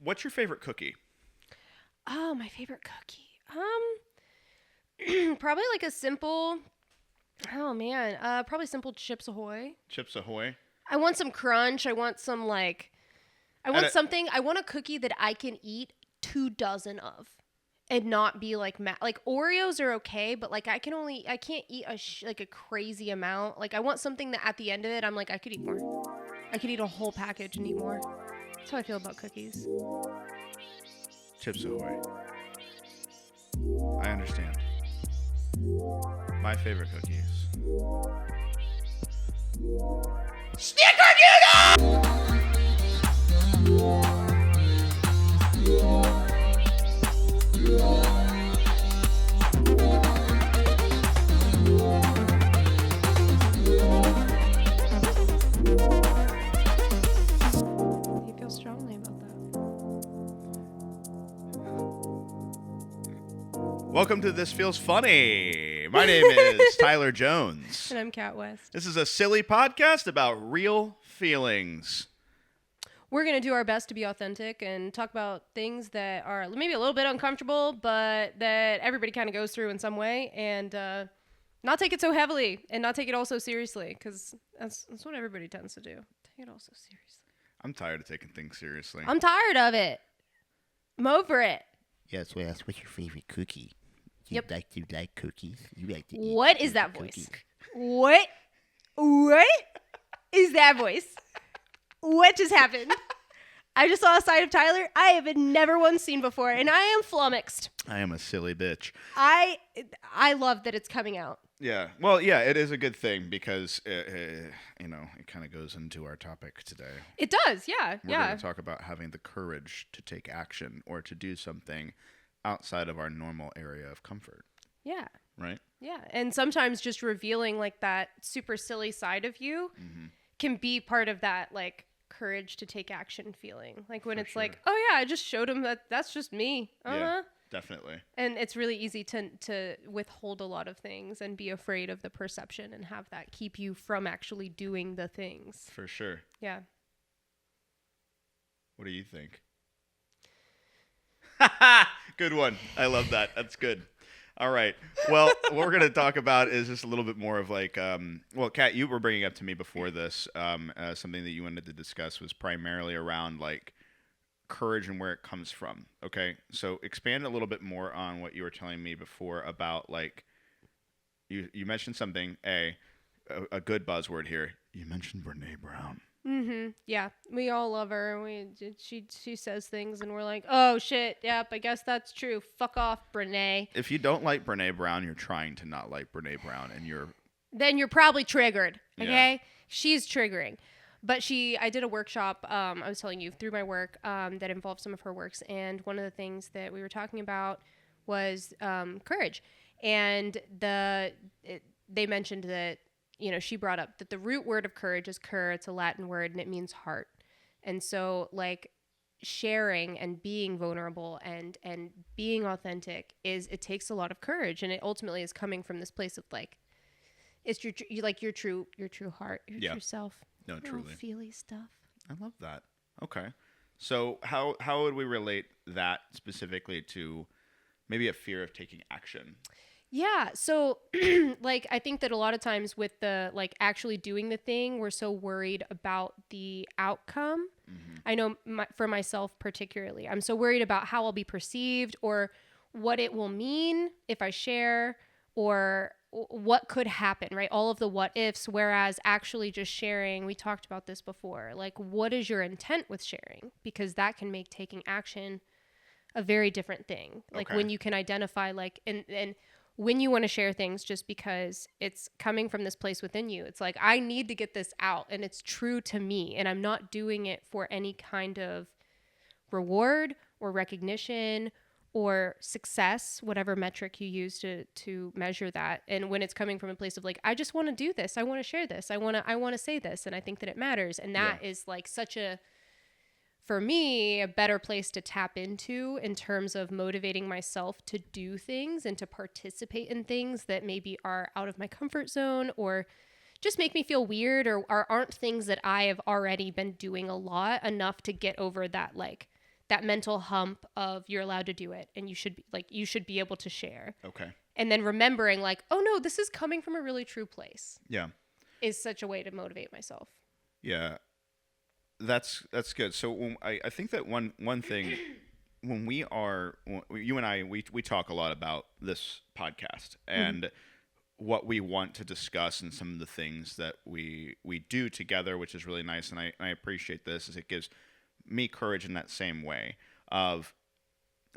What's your favorite cookie? Oh, my favorite cookie. Probably like a simple. Oh man, probably simple Chips Ahoy. Chips Ahoy. I want some crunch. I want some like. I want something. I want a cookie that I can eat 2 dozen of, and not be like like Oreos are okay, but like I can't eat like a crazy amount. Like I want something that at the end of it, I'm like I could eat more. I could eat a whole package and eat more. That's how I feel about cookies. Chips Ahoy. I understand. My favorite cookies. Snickerdoodle! You feel strongly about that? Welcome to This Feels Funny. My name is Tyler Jones. And I'm Kat West. This is a silly podcast about real feelings. We're going to do our best to be authentic and talk about things that are maybe a little bit uncomfortable, but that everybody kind of goes through in some way, and not take it so heavily and not take it all so seriously, because that's what everybody tends to do. Take it all so seriously. I'm tired of taking things seriously. I'm tired of it. I'm over it. Yeah, so I asked, what's your favorite cookie? Yep. You like cookies? You like to eat What is that cookies. voice? What is that voice? What just happened? I just saw a side of Tyler I have never once seen before, and I am flummoxed. I am a silly bitch. I love that it's coming out. Yeah. Well, yeah, it is a good thing because, it kind of goes into our topic today. It does, yeah. We're going to talk about having the courage to take action or to do something outside of our normal area of comfort. Yeah. Right? Yeah. And sometimes just revealing like that super silly side of you can be part of that like courage to take action feeling. Like when it's like, oh yeah, I just showed him that's just me. Yeah, definitely. And it's really easy to withhold a lot of things and be afraid of the perception and have that keep you from actually doing the things. For sure. Yeah. What do you think? Good one. I love that. That's good. All right. Well, what we're going to talk about is just a little bit more of like, Kat, you were bringing up to me before this, something that you wanted to discuss was primarily around like courage and where it comes from. Okay. So expand a little bit more on what you were telling me before about like, you mentioned something, a good buzzword here. You mentioned Brene Brown. Mm-hmm. Yeah, we all love her. She says things, and we're like, oh shit, yep, I guess that's true. Fuck off, Brene. If you don't like Brene Brown, you're trying to not like Brene Brown, and then you're probably triggered. Okay, Yeah. She's triggering. But I did a workshop. I was telling you through my work that involved some of her works, and one of the things that we were talking about was courage, and they mentioned that. She brought up that the root word of courage is cur. It's a Latin word, and it means heart. And so, like, sharing and being vulnerable and being authentic it takes a lot of courage, and it ultimately is coming from this place of like, it's your true heart, your true self. No, truly. Feely stuff. I love that. Okay. So how would we relate that specifically to maybe a fear of taking action? Yeah. So like, I think that a lot of times with the like actually doing the thing, we're so worried about the outcome. Mm-hmm. I know for myself particularly, I'm so worried about how I'll be perceived or what it will mean if I share or what could happen, right? All of the what ifs, whereas actually just sharing, we talked about this before, like what is your intent with sharing? Because that can make taking action a very different thing. Like when you can identify like, and when you want to share things just because it's coming from this place within you, it's like, I need to get this out and it's true to me and I'm not doing it for any kind of reward or recognition or success, whatever metric you use to measure that. And when it's coming from a place of like, I just want to do this. I want to share this. I want to say this. And I think that it matters. And that is like such for me, a better place to tap into in terms of motivating myself to do things and to participate in things that maybe are out of my comfort zone or just make me feel weird or aren't things that I have already been doing a lot enough to get over that, like, that mental hump of you're allowed to do it and you should be able to share. Okay. And then remembering like, oh no, this is coming from a really true place Yeah. is such a way to motivate myself. Yeah. That's good. So I think that one thing when you and I we talk a lot about this podcast and what we want to discuss and some of the things that we do together, which is really nice, and I appreciate this, is it gives me courage in that same way of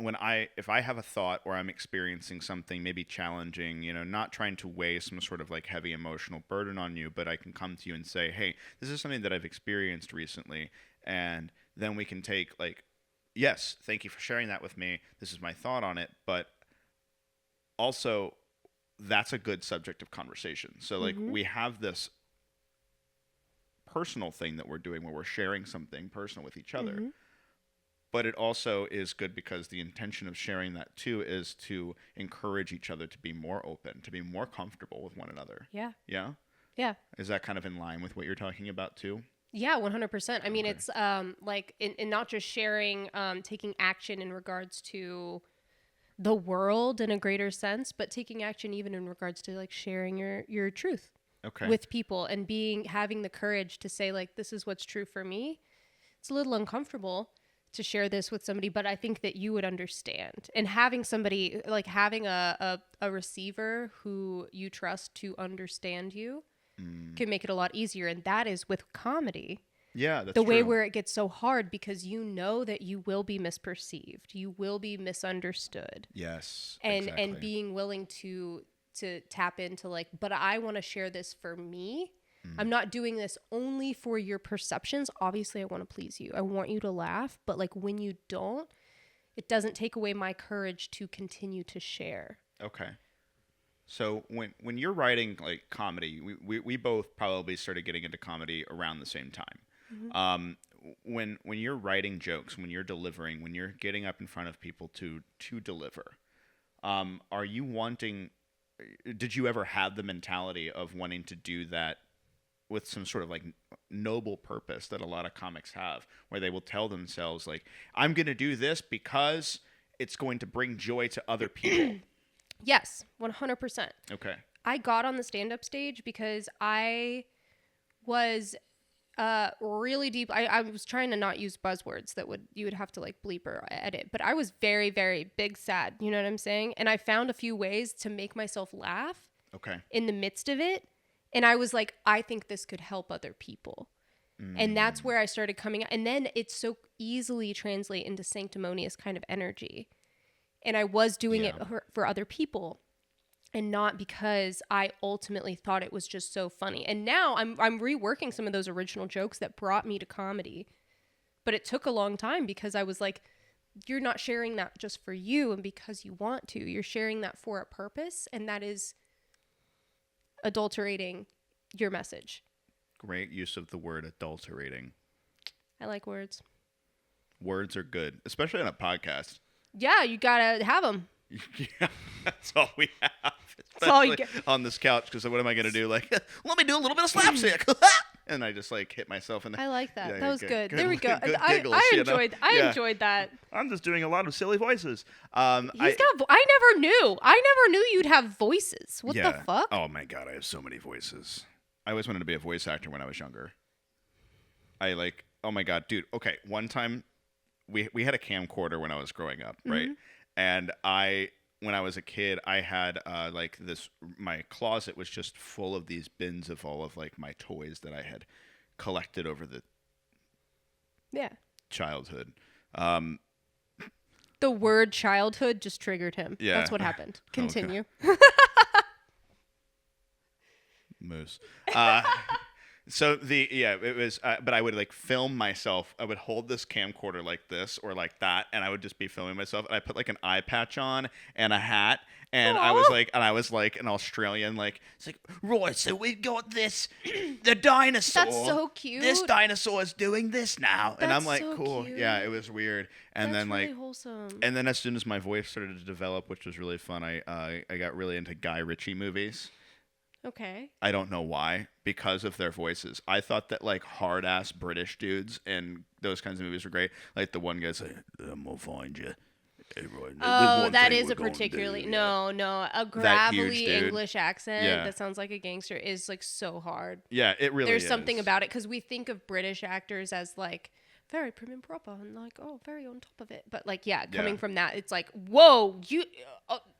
if I have a thought or I'm experiencing something maybe challenging, not trying to weigh some sort of like heavy emotional burden on you, but I can come to you and say, hey, this is something that I've experienced recently, and then we can take like, yes, thank you for sharing that with me. This is my thought on it, but also that's a good subject of conversation. So like we have this personal thing that we're doing where we're sharing something personal with each other. But it also is good because the intention of sharing that too is to encourage each other to be more open, to be more comfortable with one another. Yeah. Yeah? Yeah. Is that kind of in line with what you're talking about too? Yeah, 100%. I mean, it's like in not just sharing, taking action in regards to the world in a greater sense, but taking action even in regards to like sharing your truth with people and having the courage to say like, this is what's true for me. It's a little uncomfortable to share this with somebody, but I think that you would understand. And having somebody like having a receiver who you trust to understand you can make it a lot easier. And that is with comedy. Yeah, that's the way true. where it gets so hard because you know that you will be misperceived, you will be misunderstood. Yes. And being willing to tap into like, but I want to share this for me. I'm not doing this only for your perceptions. Obviously, I want to please you. I want you to laugh. But like when you don't, it doesn't take away my courage to continue to share. Okay. So when you're writing like comedy, we both probably started getting into comedy around the same time. When you're writing jokes, when you're delivering, when you're getting up in front of people to deliver, are you wanting? Did you ever have the mentality of wanting to do that with some sort of like noble purpose that a lot of comics have, where they will tell themselves like, I'm going to do this because it's going to bring joy to other people? Yes, 100%. Okay. I got on the stand-up stage because I was really deep. I was trying to not use buzzwords that you would have to like bleep or edit, but I was very, very big sad. You know what I'm saying? And I found a few ways to make myself laugh in the midst of it. And I was like, I think this could help other people. And that's where I started coming out. And then it's so easily translate into sanctimonious kind of energy. And I was doing it for other people and not because I ultimately thought it was just so funny. And now I'm reworking some of those original jokes that brought me to comedy. But it took a long time because I was like, you're not sharing that just for you and because you want to. You're sharing that for a purpose. And that is adulterating your message. Great use of the word adulterating. I like words. Words are good, especially on a podcast. Yeah, you gotta have them. Yeah, that's all we have. That's all you get. On this couch, because what am I going to do? Like, let me do a little bit of slapstick. And I just like hit myself in the I like that. Yeah, that was good. There we go. Good I giggles, enjoyed that. I'm just doing a lot of silly voices. I never knew you'd have voices. What the fuck? Oh my god, I have so many voices. I always wanted to be a voice actor when I was younger. Oh my god, dude. Okay, one time we had a camcorder when I was growing up, right? And when I was a kid, I had my closet was just full of these bins of all of like my toys that I had collected over the childhood. The word childhood just triggered him. Yeah. That's what happened. Continue. Moose. So it was, but I would like film myself. I would hold this camcorder like this or like that, and I would just be filming myself. And I put like an eye patch on and a hat, and I was like an Australian, like it's like right. So we've got this, the dinosaur. That's so cute. This dinosaur is doing this now, and I'm like, so cool. cute. Yeah, it was weird. And That's then really like, wholesome. and then as soon as my voice started to develop, which was really fun, I got really into Guy Ritchie movies. Okay. I don't know why, because of their voices. I thought that like hard ass British dudes and those kinds of movies were great. Like the one guy's like, "I'm gonna find you." Everyone, there's Oh, one that thing is we're a gonna particularly do, no, a huge gravelly dude. English accent Yeah. that sounds like a gangster is like so hard. Yeah, it really There's is. something about it because we think of British actors as like very prim and proper and like very on top of it, but like coming from that, it's like whoa,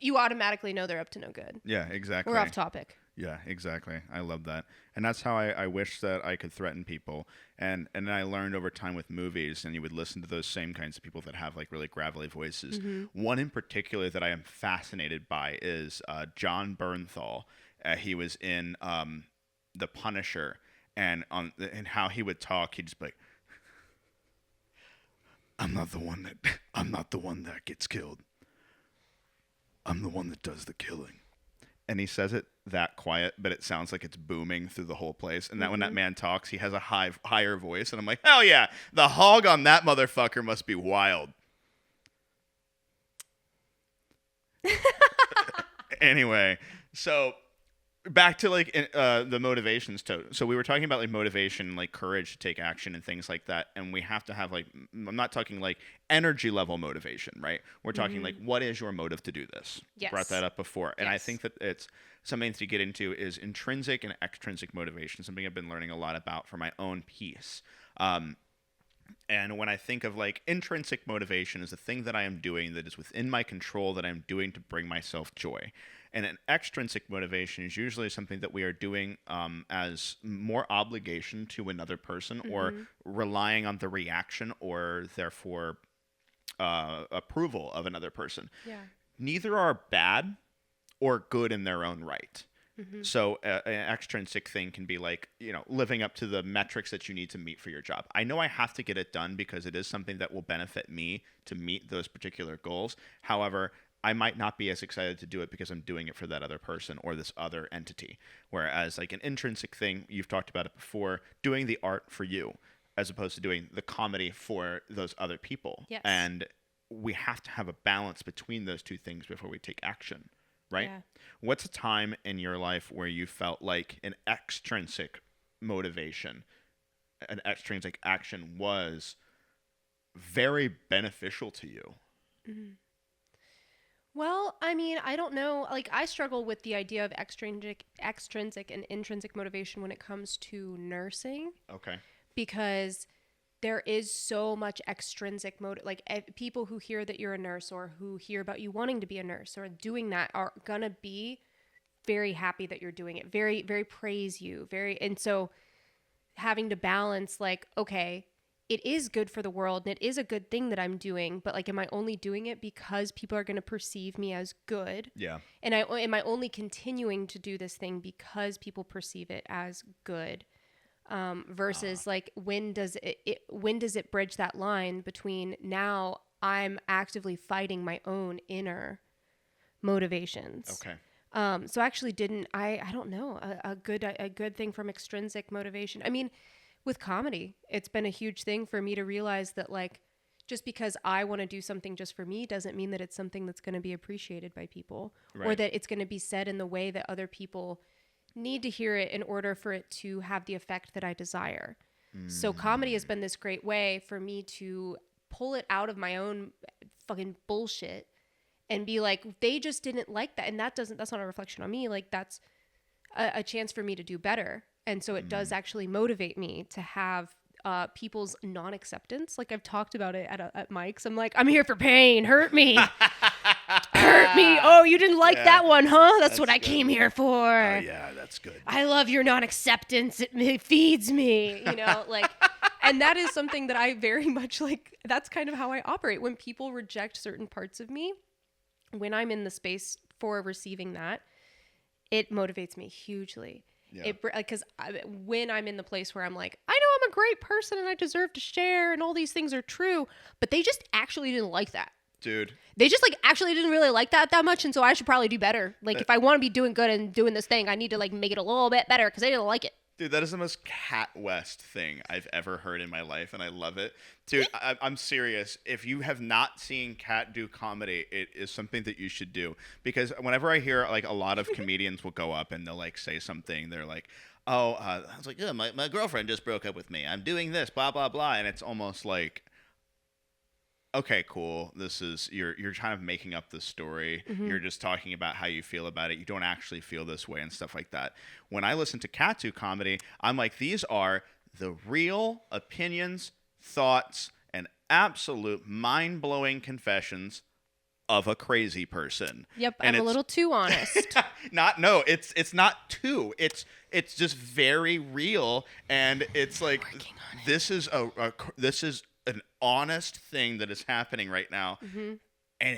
you automatically know they're up to no good. Yeah, exactly. We're off topic. Yeah, exactly. I love that. And that's how I wish that I could threaten people. And I learned over time with movies, and you would listen to those same kinds of people that have like really gravelly voices. Mm-hmm. One in particular that I am fascinated by is John Bernthal. He was in The Punisher, and how he would talk, he'd just be like, I'm not the one that gets killed. I'm the one that does the killing. And he says it that quiet, but it sounds like it's booming through the whole place. And that when that man talks, he has a higher voice. And I'm like, hell yeah, the hog on that motherfucker must be wild. Anyway, so back to like the motivations. So we were talking about like motivation, like courage to take action and things like that. And we have to have like, I'm not talking like energy level motivation, right? We're talking like, what is your motive to do this? Yes. Brought that up before. And I Yes. think that it's something to get into is intrinsic and extrinsic motivation, something I've been learning a lot about for my own piece. And when I think of like intrinsic motivation is the thing that I am doing that is within my control that I'm doing to bring myself joy. And an extrinsic motivation is usually something that we are doing as more obligation to another person or relying on the reaction or therefore approval of another person. Yeah. Neither are bad or good in their own right. So an extrinsic thing can be like, living up to the metrics that you need to meet for your job. I know I have to get it done because it is something that will benefit me to meet those particular goals. However, I might not be as excited to do it because I'm doing it for that other person or this other entity. Whereas like an intrinsic thing, you've talked about it before, doing the art for you as opposed to doing the comedy for those other people. Yes. And we have to have a balance between those two things before we take action. Right? Yeah. What's a time in your life where you felt like an extrinsic motivation, an extrinsic action was very beneficial to you? Well, I mean, I don't know. Like, I struggle with the idea of extrinsic and intrinsic motivation when it comes to nursing Okay. because there is so much extrinsic motive. Like, people who hear that you're a nurse or who hear about you wanting to be a nurse or doing that are gonna be very happy that you're doing it. Very, very praise you. And so having to balance, like, okay, it is good for the world and it is a good thing that I'm doing, but like, am I only doing it because people are going to perceive me as good? Yeah. And am I only continuing to do this thing because people perceive it as good? Versus like, when does it bridge that line between now I'm actively fighting my own inner motivations? Okay. So I actually I don't know, a good thing from extrinsic motivation. I mean, with comedy, it's been a huge thing for me to realize that like, just because I want to do something just for me doesn't mean that it's something that's going to be appreciated by people or Right. that it's going to be said in the way that other people need to hear it in order for it to have the effect that I desire. So comedy has been this great way for me to pull it out of my own fucking bullshit and be like, they just didn't like that. And that's not a reflection on me. Like, that's a chance for me to do better. And so it does actually motivate me to have people's non-acceptance. Like, I've talked about it at mics. I'm like, I'm here for pain. Hurt me. Hurt me. Oh, you didn't like that one, huh? That's what I came here for. Oh, yeah, that's good. I love your non-acceptance. It feeds me, like, and that is something that I very much like. That's kind of how I operate. When people reject certain parts of me, when I'm in the space for receiving that, it motivates me hugely. Yeah. Because when I'm in the place where I'm like, I know I'm a great person and I deserve to share and all these things are true, but they just actually didn't like that. Dude. They just like actually didn't really like that much, and so I should probably do better. Like, if I want to be doing good and doing this thing, I need to like make it a little bit better because they didn't like it. Dude, that is the most Cat West thing I've ever heard in my life, and I love it. Dude, I'm serious. If you have not seen Cat do comedy, it is something that you should do. Because whenever I hear, like, a lot of comedians will go up and they'll, like, say something, they're like, oh, I was like, yeah, my girlfriend just broke up with me. I'm doing this, blah, blah, blah. And it's almost like, okay, cool. This is you're kind of making up the story. You're just talking about how you feel about it. You don't actually feel this way and stuff like that. When I listen to Katu comedy, I'm like, these are the real opinions, thoughts, and absolute mind-blowing confessions of a crazy person. Yep, And I'm a it's- little too honest. It's not too. It's just very real, and it's like this is this is an honest thing that is happening right now, and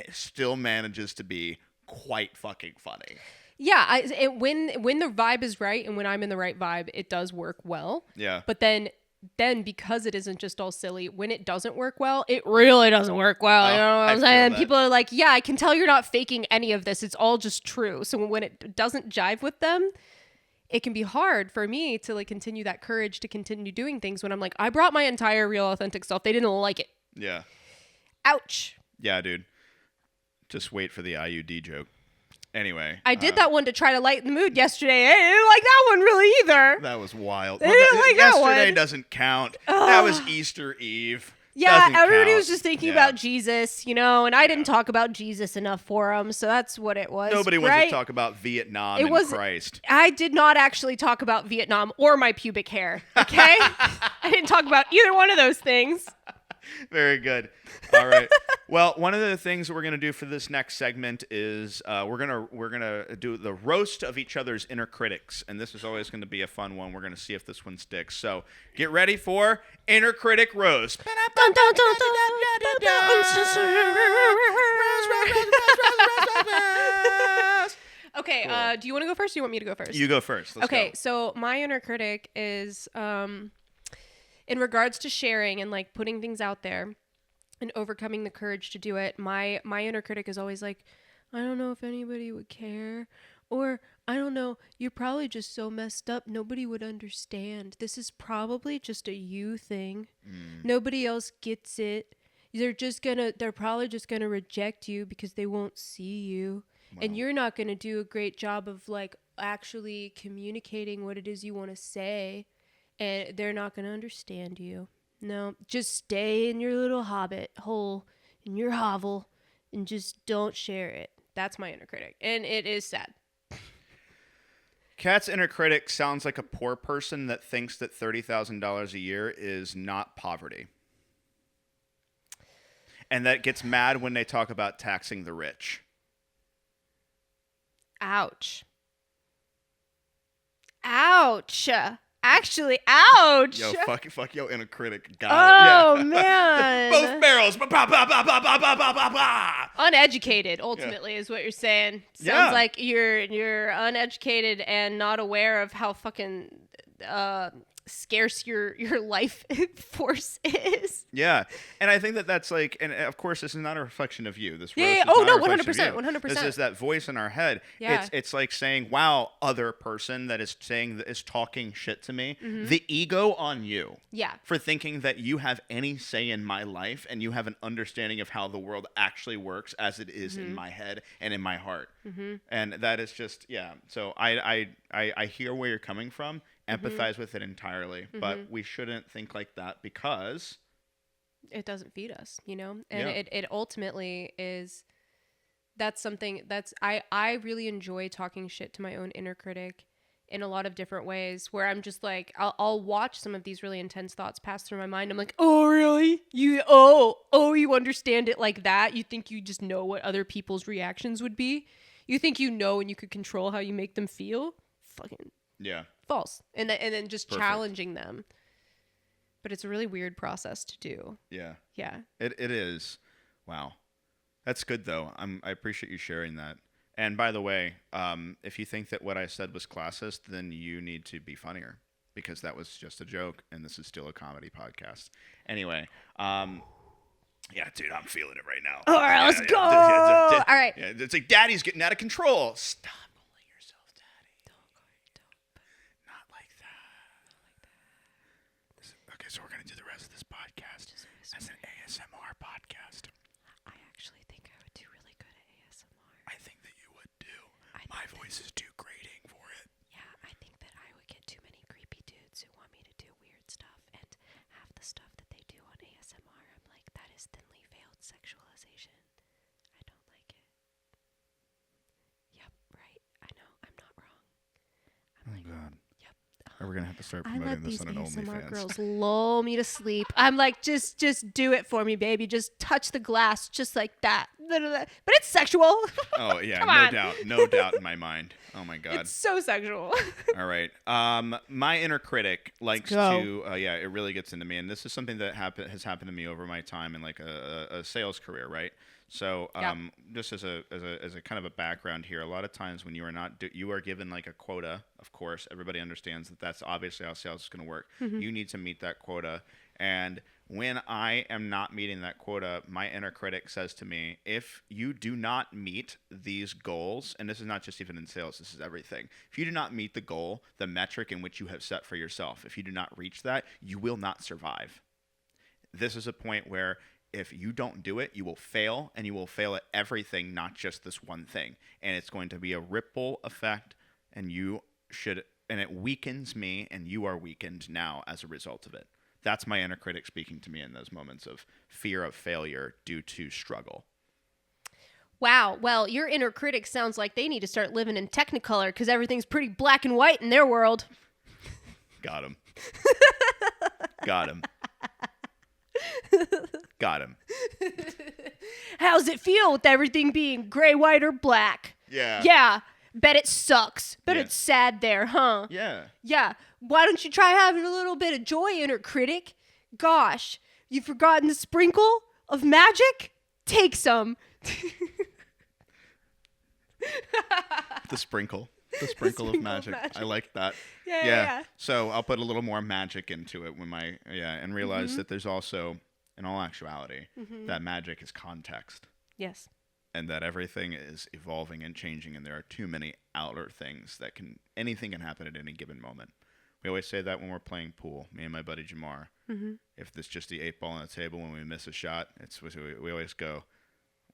it still manages to be quite fucking funny. Yeah, when the vibe is right and when I'm in the right vibe, it does work well. Yeah. But then because it isn't just all silly, when it doesn't work well, it really doesn't work well. You know what I I'm feel saying? that. People are like, yeah, I can tell you're not faking any of this. It's all just true. So when it doesn't jive with them, it can be hard for me to like continue that courage to continue doing things when I'm like, I brought my entire real authentic self. They didn't like it. Yeah. Ouch. Yeah, dude. Just wait for the IUD joke. Anyway. I did that one to try to lighten the mood yesterday. I didn't like that one really either. That was wild. They didn't like that yesterday one. doesn't count. That was Easter Eve. Yeah, Doesn't everybody count. was just thinking Yeah. about Jesus, you know, and I didn't talk about Jesus enough for them, so that's what it was. Nobody wants right? to talk about Vietnam It and was- Christ. I did not actually talk about Vietnam or my pubic hair, okay? I didn't talk about either one of those things. Very good. All right. Well, one of the things that we're gonna do for this next segment is we're gonna do the roast of each other's inner critics, and this is always going to be a fun one. We're gonna see if this one sticks. So get ready for inner critic roast. Dun, dun, dun, dun. Okay, Cool. do you want to go first or do you want me to go first? You go first. Let's Okay, go. so my inner critic is in regards to sharing and like putting things out there and overcoming the courage to do it. My inner critic is always like, I don't know if anybody would care, or I don't know, you're probably just so messed up nobody would understand. This is probably just a you thing. Nobody else gets it. They're probably just gonna reject you because they won't see you. And you're not going to do a great job of like actually communicating what it is you want to say, and they're not going to understand you. No, just stay in your little hobbit hole, in your hovel, and just don't share it. That's my inner critic, and it is sad. Kat's inner critic sounds like a poor person that thinks that $30,000 a year is not poverty, and that gets mad when they talk about taxing the rich. Ouch. Ouch. Actually, ouch. Yo, fuck yo, inner critic. Got Oh, it. Yeah. man. Both barrels. Ba, ba, ba, ba, ba, ba, ba, ba, ba, ba. Uneducated ultimately is what you're saying. Sounds Yeah. like you're uneducated and not aware of how fucking scarce your life force is. Yeah, and I think that that's like, and of course, this is not a reflection of you. This Yeah, roast yeah. is Oh, not no, a reflection of 100%, you. 100%. This is that voice in our head. Yeah. It's like saying, "Wow, other person that is talking shit to me." Mm-hmm. The ego on you. Yeah. For thinking that you have any say in my life and you have an understanding of how the world actually works as it is Mm-hmm. in my head and in my heart. And that is just, yeah. So I hear where you're coming from, Mm-hmm. empathize with it entirely, but we shouldn't think like that because It doesn't feed us, you know? And Yeah. it ultimately is, that's something that's, I really enjoy talking shit to my own inner critic in a lot of different ways, where I'm just like, I'll watch some of these really intense thoughts pass through my mind. I'm like, oh, really? You understand it like that? You think you just know what other people's reactions would be? You think you know and you could control how you make them feel? Fucking yeah. false. And then just Perfect. challenging them. But it's a really weird process to do. Yeah. Yeah. It is. Wow. That's good though. I appreciate you sharing that. And by the way, if you think that what I said was classist, then you need to be funnier because that was just a joke and this is still a comedy podcast. Anyway, yeah, dude, I'm feeling it right now. All right, let's go. All right. Yeah, it's like daddy's getting out of control. Stop bullying yourself, daddy. Not like that. My voice is too grating for it. Yeah, I think that I would get too many creepy dudes who want me to do weird stuff, and half the stuff that they do on ASMR, I'm like, that is thinly veiled sexualization. I don't like it. Yep, right. I know. I'm not wrong. God. Yep. Are we gonna have to start I promoting let this these on an ASMR OnlyFans? girls lull me to sleep. I'm like, just do it for me, baby. Just touch the glass, just like that. But it's sexual. Oh yeah, Come no on. doubt, no doubt in my mind. Oh my God. It's so sexual. All right. My inner critic likes go. to. Yeah, it really gets into me, and this is something that has happened to me over my time in like a sales career, right? So, Yeah. just as a kind of a background here, a lot of times when you are not you are given like a quota. Of course, everybody understands that that's obviously how sales is going to work. You need to meet that quota, and when I am not meeting that quota, my inner critic says to me, if you do not meet these goals, and this is not just even in sales, this is everything. If you do not meet the goal, the metric in which you have set for yourself, if you do not reach that, you will not survive. This is a point where if you don't do it, you will fail, and you will fail at everything, not just this one thing. And it's going to be a ripple effect, and it weakens me, and you are weakened now as a result of it. That's my inner critic speaking to me in those moments of fear of failure due to struggle. Wow. Well, your inner critic sounds like they need to start living in Technicolor because everything's pretty black and white in their world. Got him. Got him. Got him. How's it feel with everything being gray, white, or black? Yeah. Yeah. Bet it sucks. Bet Yeah. it's sad there, huh? Yeah. Yeah. Why don't you try having a little bit of joy, inner critic? Gosh, you've forgotten the sprinkle of magic? Take some. The sprinkle. The sprinkle of sprinkle of magic. magic. I like that. Yeah. So I'll put a little more magic into it and realize that there's also, in all actuality, that magic is context. Yes. And that everything is evolving and changing, and there are too many outer things anything can happen at any given moment. We always say that when we're playing pool, me and my buddy Jamar. If it's just the 8 ball on the table when we miss a shot, we always go,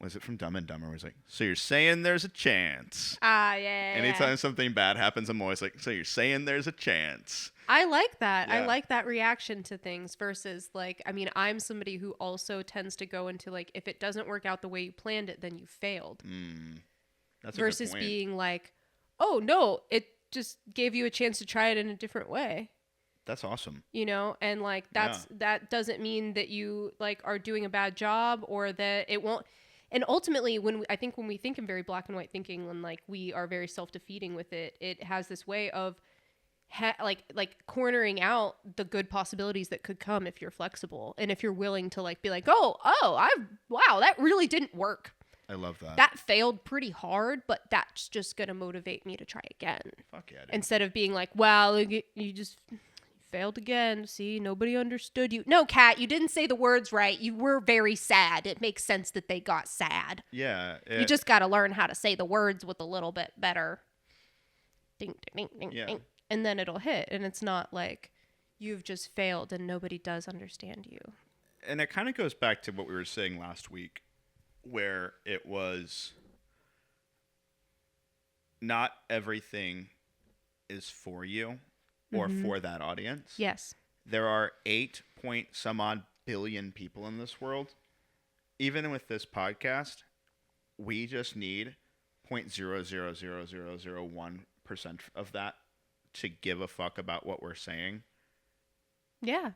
was it from Dumb and Dumber? It's like, so you're saying there's a chance. Ah, yeah. Anytime something bad happens, I'm always like, so you're saying there's a chance. I like that. I Yeah. like that reaction to things versus like, I mean, I'm somebody who also tends to go into like, if it doesn't work out the way you planned it, then you failed. That's a Versus good point. being like, oh no, it just gave you a chance to try it in a different way. That's awesome. You know, and like that doesn't mean that you like are doing a bad job or that it won't. And ultimately, when we think in very black and white thinking, when like we are very self-defeating with it, it has this way of like cornering out the good possibilities that could come if you're flexible and if you're willing to like be like, wow, that really didn't work. I love that. That failed pretty hard, but that's just gonna motivate me to try again. Fuck yeah, dude. Instead of being like, well, you just failed again. See, nobody understood you. No, Kat, you didn't say the words right. You were very sad. It makes sense that they got sad. Yeah. You just got to learn how to say the words with a little bit better. Ding, ding, ding, ding, Yeah. ding. And then it'll hit. And it's not like you've just failed and nobody does understand you. And it kind of goes back to what we were saying last week, where it was not everything is for you or for that audience. Yes. There are 8 point some odd billion people in this world. Even with this podcast, we just need 0.00001% of that to give a fuck about what we're saying. Yeah.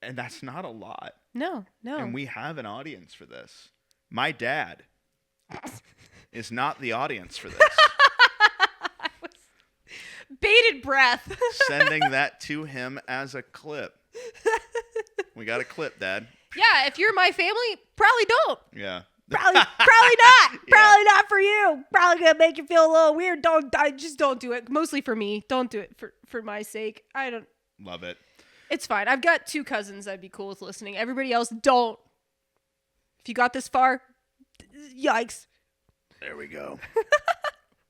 And that's not a lot. No. And we have an audience for this. My dad is not the audience for this. Bated breath. Sending that to him as a clip. We got a clip, Dad. Yeah, if you're my family, probably don't. Yeah. Probably not. Probably not for you. Probably gonna make you feel a little weird. Just don't do it. Mostly for me. Don't do it for my sake. I don't. Love it. It's fine. I've got 2 cousins that'd be cool with listening. Everybody else, don't. If you got this far, yikes. There we go.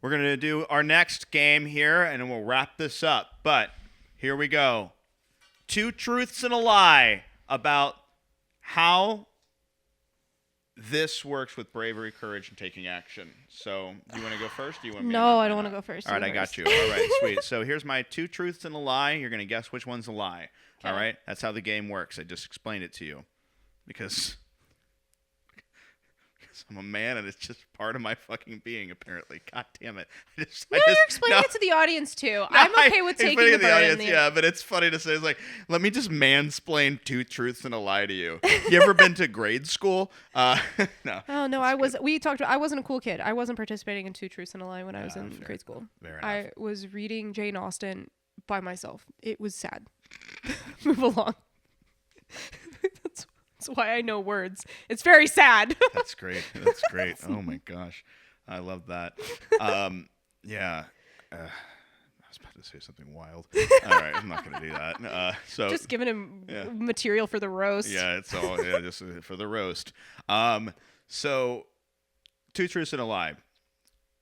We're going to do our next game here, and we'll wrap this up. But here we go. 2 truths and a lie about how this works with bravery, courage, and taking action. So, do you want to go first? Do you want me? No, to I don't want to go first. All right, You I go got first. you. All right, sweet. So here's my 2 truths and a lie. You're gonna guess which one's a lie. All Okay. right, that's how the game works. I just explained it to you because I'm a man and it's just part of my fucking being. Apparently, god damn it. No, you're explaining it to the audience too. I'm okay with taking the burden. Yeah, but it's funny to say. It's like, let me just mansplain 2 truths and a lie to you. You ever been to grade school? No. Oh no, I was. We talked. I wasn't a cool kid. I wasn't participating in 2 Truths and a Lie when I was in fair grade school. Fair enough. I was reading Jane Austen by myself. It was sad. Move along. That's why I know words. It's very sad. That's great. That's great. Oh my gosh, I love that. Yeah. I was about to say something wild. All right, I'm not gonna do that. So Just giving him Yeah. material for the roast. yeah, it's all just for the roast. So 2 truths and a lie.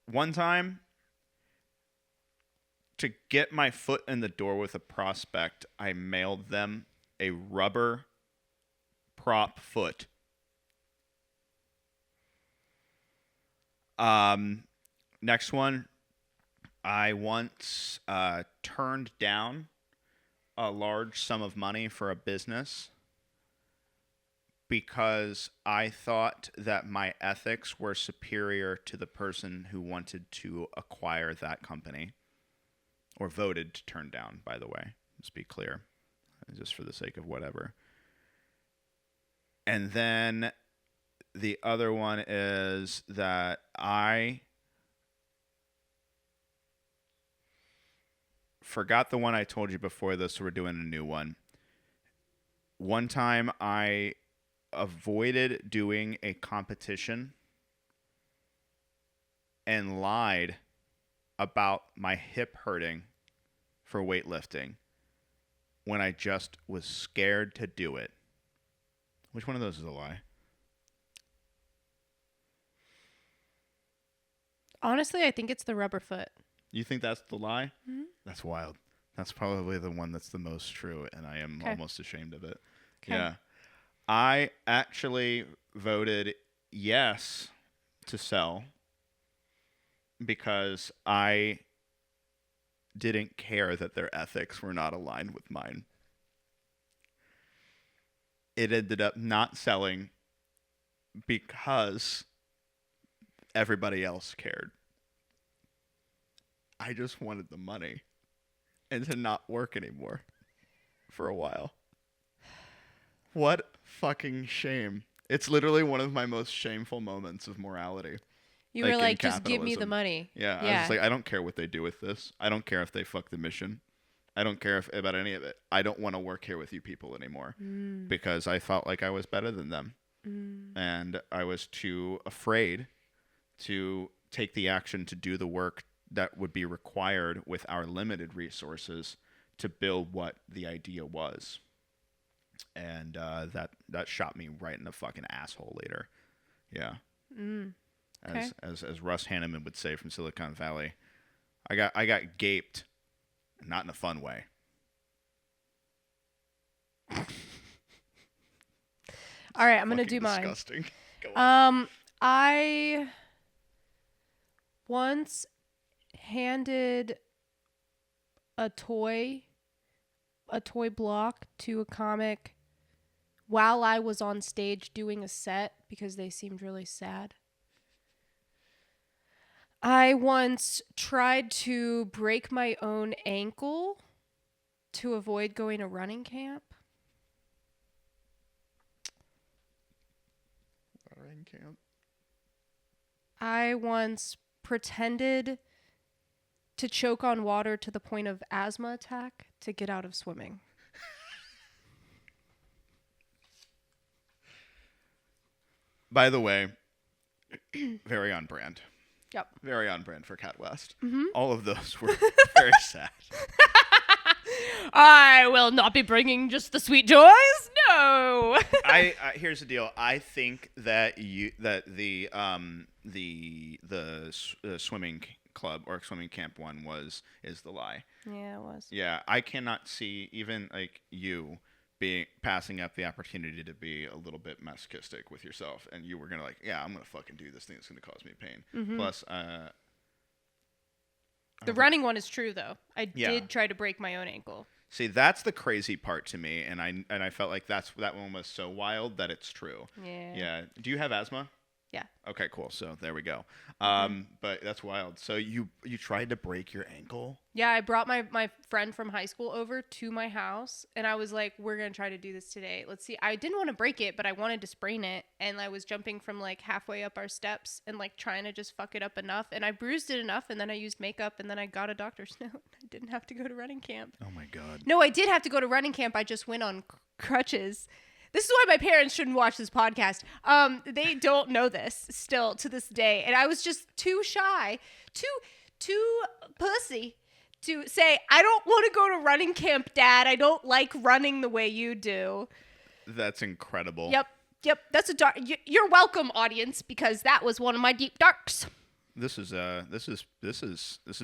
One time, to get my foot in the door with a prospect, I mailed them a rubber prop foot. Next one, I once turned down a large sum of money for a business because I thought that my ethics were superior to the person who wanted to acquire that company, or voted to turn down, by the way. Let's be clear, just for the sake of whatever. And then the other one is that I forgot the one I told you before this, so we're doing a new one. One time I avoided doing a competition and lied about my hip hurting for weightlifting when I just was scared to do it. Which one of those is a lie? Honestly, I think it's the rubber foot. You think that's the lie? Mhm. That's wild. That's probably the one that's the most true, and I am Okay. almost ashamed of it. Okay. Yeah. I actually voted yes to sell because I didn't care that their ethics were not aligned with mine. It ended up not selling because everybody else cared. I just wanted the money and to not work anymore for a while. What fucking shame. It's literally one of my most shameful moments of morality. You Like were in like, just give me the capitalism. money. Yeah, I was just like, I don't care what they do with this. I don't care if they fuck the mission. I don't care about any of it. I don't want to work here with you people anymore because I felt like I was better than them. And I was too afraid to take the action to do the work that would be required with our limited resources to build what the idea was. And that shot me right in the fucking asshole later. Yeah. Okay. As Russ Hanneman would say from Silicon Valley, I got gaped, not in a fun way. All right, I'm gonna Fucking do mine. disgusting. Go on. I once handed a toy block to a comic while I was on stage doing a set because they seemed really sad. I once tried to break my own ankle to avoid going to running camp. Running camp. I once pretended to choke on water to the point of asthma attack to get out of swimming. By the way, very on brand. Yep. Very on brand for Cat West. Mm-hmm. All of those were very sad. I will not be bringing just the sweet joys. No. I here's the deal. I think that the swimming club or swimming camp one is the lie. Yeah, it was. Yeah, I cannot see even like you passing up the opportunity to be a little bit masochistic with yourself, and you were gonna like, yeah, I'm gonna fucking do this thing that's gonna cause me pain. Plus, The running one is true though. I Yeah. did try to break my own ankle. see, that's the crazy part to me, and I felt like that one was so wild that it's true. Yeah. Yeah. Do you have asthma? Yeah. Okay, cool. So there we go. Mm-hmm. But that's wild. So you tried to break your ankle? Yeah, I brought my friend from high school over to my house, and I was like, we're going to try to do this today. Let's see. I didn't want to break it, but I wanted to sprain it, and I was jumping from like halfway up our steps and like trying to just fuck it up enough, and I bruised it enough, and then I used makeup, and then I got a doctor's note. I didn't have to go to running camp. Oh my god. No, I did have to go to running camp. I just went on crutches. This is why my parents shouldn't watch this podcast. They don't know this still to this day. And I was just too shy, too pussy to say, I don't want to go to running camp, Dad. I don't like running the way you do. That's incredible. Yep. That's a dark. You're welcome, audience, because that was one of my deep darks. This has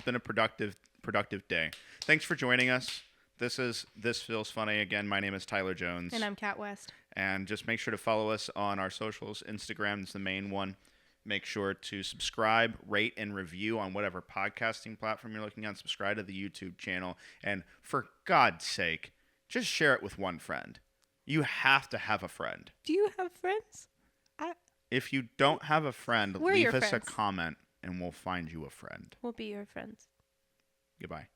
been a productive day. Thanks for joining us. This feels funny. Again, my name is Tyler Jones. And I'm Kat West. And just make sure to follow us on our socials. Instagram is the main one. Make sure to subscribe, rate, and review on whatever podcasting platform you're looking at. Subscribe to the YouTube channel. And for God's sake, just share it with one friend. You have to have a friend. Do you have friends? If you don't have a friend, We're leave your us friends. a comment and we'll find you a friend. We'll be your friends. Goodbye.